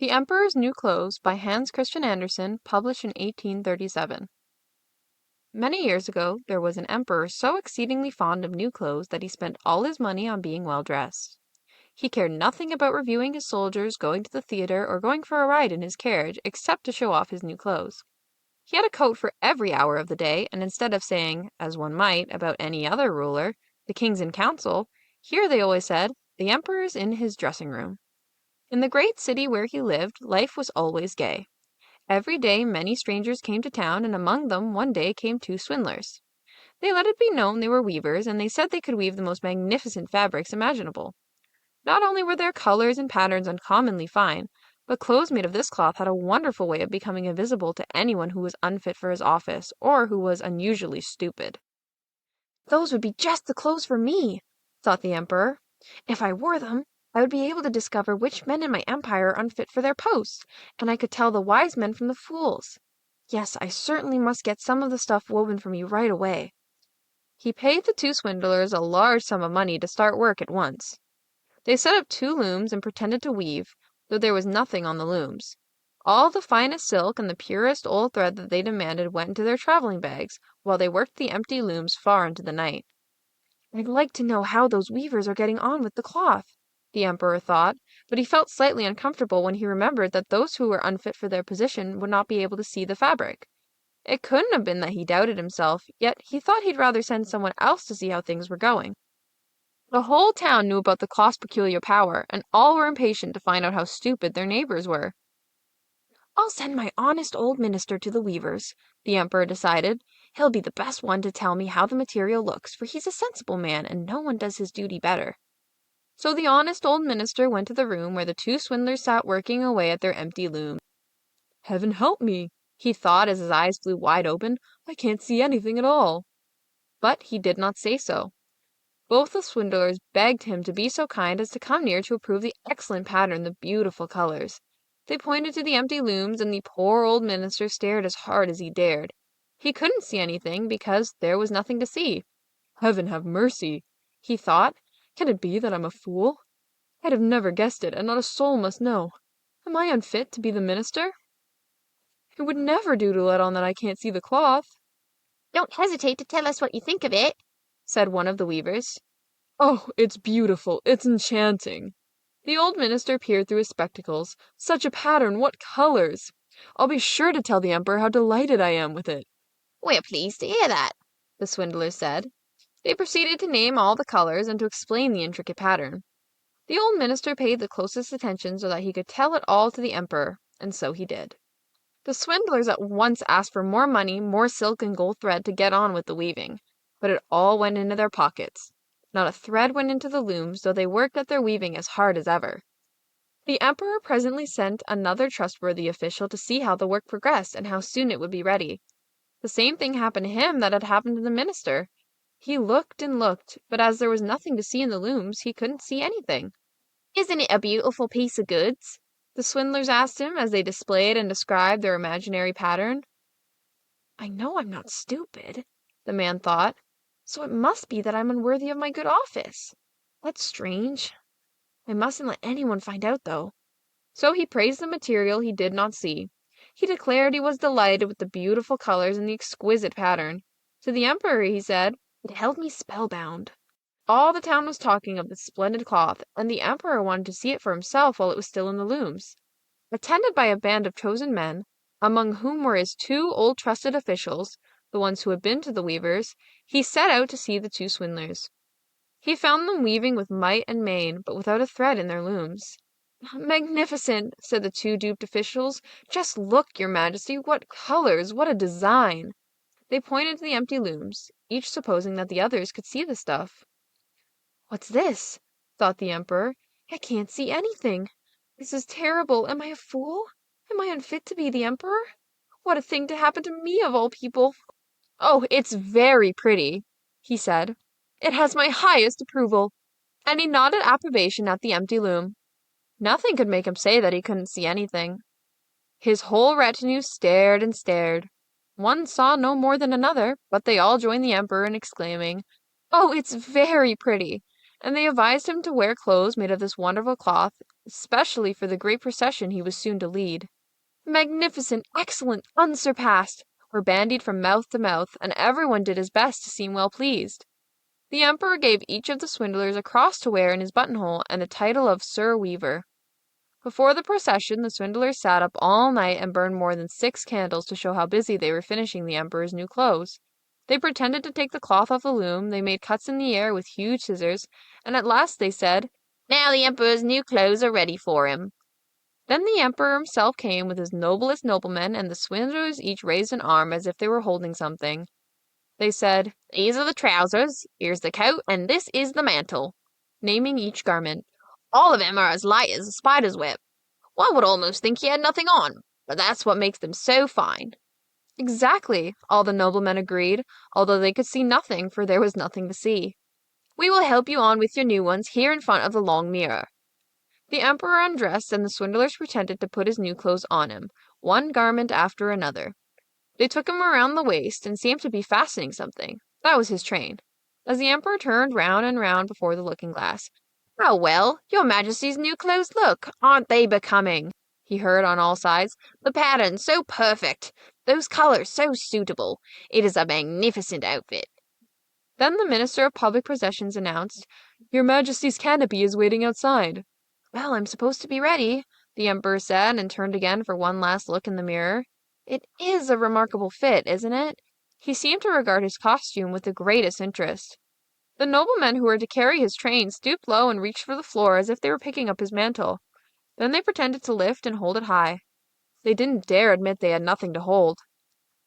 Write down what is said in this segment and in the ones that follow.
The Emperor's New Clothes by Hans Christian Andersen, published in 1837. Many years ago, there was an emperor so exceedingly fond of new clothes that he spent all his money on being well dressed. He cared nothing about reviewing his soldiers, going to the theater, or going for a ride in his carriage, except to show off his new clothes. He had a coat for every hour of the day, and instead of saying, as one might about any other ruler, "The king's in council," here they always said, "The emperor's in his dressing room." In the great city where he lived, life was always gay. Every day many strangers came to town, and among them one day came two swindlers. They let it be known they were weavers, and they said they could weave the most magnificent fabrics imaginable. Not only were their colors and patterns uncommonly fine, but clothes made of this cloth had a wonderful way of becoming invisible to anyone who was unfit for his office, or who was unusually stupid. "Those would be just the clothes for me," thought the emperor. "If I wore them, I would be able to discover which men in my empire are unfit for their posts, and I could tell the wise men from the fools. Yes, I certainly must get some of the stuff woven for me right away." He paid the two swindlers a large sum of money to start work at once. They set up two looms and pretended to weave, though there was nothing on the looms. All the finest silk and the purest old thread that they demanded went into their traveling bags, while they worked the empty looms far into the night. "I'd like to know how those weavers are getting on with the cloth," the emperor thought, but he felt slightly uncomfortable when he remembered that those who were unfit for their position would not be able to see the fabric. It couldn't have been that he doubted himself, yet he thought he'd rather send someone else to see how things were going. The whole town knew about the cloth's peculiar power, and all were impatient to find out how stupid their neighbors were. "I'll send my honest old minister to the weavers," the emperor decided. "He'll be the best one to tell me how the material looks, for he's a sensible man, and no one does his duty better." So the honest old minister went to the room where the two swindlers sat working away at their empty loom. "Heaven help me," he thought as his eyes flew wide open. "I can't see anything at all." But he did not say so. Both the swindlers begged him to be so kind as to come near to approve the excellent pattern, the beautiful colors. They pointed to the empty looms, and the poor old minister stared as hard as he dared. He couldn't see anything, because there was nothing to see. "Heaven have mercy," he thought. "Can it be that I'm a fool? I'd have never guessed it, and not a soul must know. Am I unfit to be the minister? It would never do to let on that I can't see the cloth." "Don't hesitate to tell us what you think of it," said one of the weavers. "Oh, it's beautiful, it's enchanting." The old minister peered through his spectacles. "Such a pattern, what colors! I'll be sure to tell the emperor how delighted I am with it." "We're pleased to hear that," the swindlers said. They proceeded to name all the colors and to explain the intricate pattern. The old minister paid the closest attention so that he could tell it all to the emperor, and so he did. The swindlers at once asked for more money, more silk and gold thread to get on with the weaving, but it all went into their pockets. Not a thread went into the looms, though they worked at their weaving as hard as ever. The emperor presently sent another trustworthy official to see how the work progressed and how soon it would be ready. The same thing happened to him that had happened to the minister. He looked and looked, but as there was nothing to see in the looms, he couldn't see anything. "Isn't it a beautiful piece of goods?" the swindlers asked him as they displayed and described their imaginary pattern. "I know I'm not stupid," the man thought, "so it must be that I'm unworthy of my good office. That's strange. I mustn't let anyone find out, though." So he praised the material he did not see. He declared he was delighted with the beautiful colors and the exquisite pattern. To the emperor he said, "It held me spellbound." all the town was talking of this splendid cloth, and the emperor wanted to see it for himself while it was still in the looms. Attended by a band of chosen men, among whom were his two old trusted officials, the ones who had been to the weavers, he set out to see the two swindlers. He found them weaving with might and main, but without a thread in their looms. "Magnificent!" said the two duped officials. "Just look, your majesty, what colors, what a design!" They pointed to the empty looms, each supposing that the others could see the stuff. "What's this?" thought the emperor. "I can't see anything. This is terrible. Am I a fool? Am I unfit to be the emperor? What a thing to happen to me of all people!" "Oh, it's very pretty," he said. "It has my highest approval." And he nodded approbation at the empty loom. Nothing could make him say that he couldn't see anything. His whole retinue stared and stared. One saw no more than another, but they all joined the emperor in exclaiming, "Oh, it's very pretty!" And they advised him to wear clothes made of this wonderful cloth, especially for the great procession he was soon to lead. Magnificent, excellent, unsurpassed, were bandied from mouth to mouth, and everyone did his best to seem well pleased. The emperor gave each of the swindlers a cross to wear in his buttonhole and the title of Sir Weaver. Before the procession, the swindlers sat up all night and burned more than 6 candles to show how busy they were finishing the emperor's new clothes. They pretended to take the cloth off the loom, they made cuts in the air with huge scissors, and at last they said, Now the emperor's new clothes are ready for him. Then the emperor himself came with his noblest noblemen, and the swindlers each raised an arm as if they were holding something. They said, These are the trousers, here's the coat, and this is the mantle. naming each garment. All of 'em are as light as a spider's web. One would almost think he had nothing on, but that's what makes them so fine. Exactly, all the noblemen agreed, although they could see nothing, for there was nothing to see. We will help you on with your new ones here in front of the long mirror. The emperor undressed, and the swindlers pretended to put his new clothes on him, one garment after another. They took him around the waist, and seemed to be fastening something. That was his train. As the emperor turned round and round before the looking-glass, How well your majesty's new clothes look! Aren't they becoming? he heard on all sides. The pattern so perfect, those colors so suitable. It is a magnificent outfit. Then the minister of public processions announced, Your Majesty's canopy is waiting outside. Well, I'm supposed to be ready, the emperor said, and turned again for one last look in the mirror. It is a remarkable fit, isn't it? He seemed to regard his costume with the greatest interest. The noblemen who were to carry his train stooped low and reached for the floor as if they were picking up his mantle. Then they pretended to lift and hold it high. They didn't dare admit they had nothing to hold.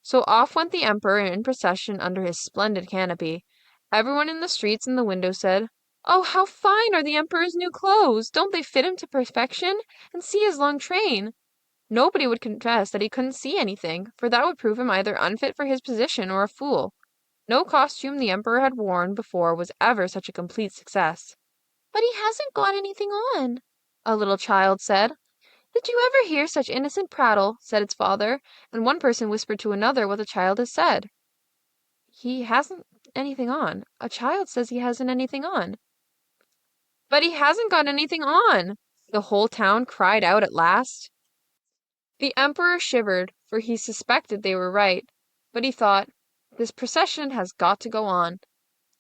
So off went the emperor in procession under his splendid canopy. Everyone in the streets and the windows said, Oh, how fine are the emperor's new clothes! Don't they fit him to perfection? And see his long train! Nobody would confess that he couldn't see anything, for that would prove him either unfit for his position or a fool. No costume the emperor had worn before was ever such a complete success. But he hasn't got anything on, a little child said. Did you ever hear such innocent prattle? Said its father, and one person whispered to another what the child had said. He hasn't anything on. A child says he hasn't anything on. But he hasn't got anything on, the whole town cried out at last. The emperor shivered, for he suspected they were right, but he thought, This procession has got to go on.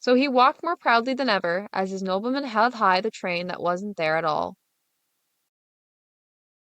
So he walked more proudly than ever, as his noblemen held high the train that wasn't there at all.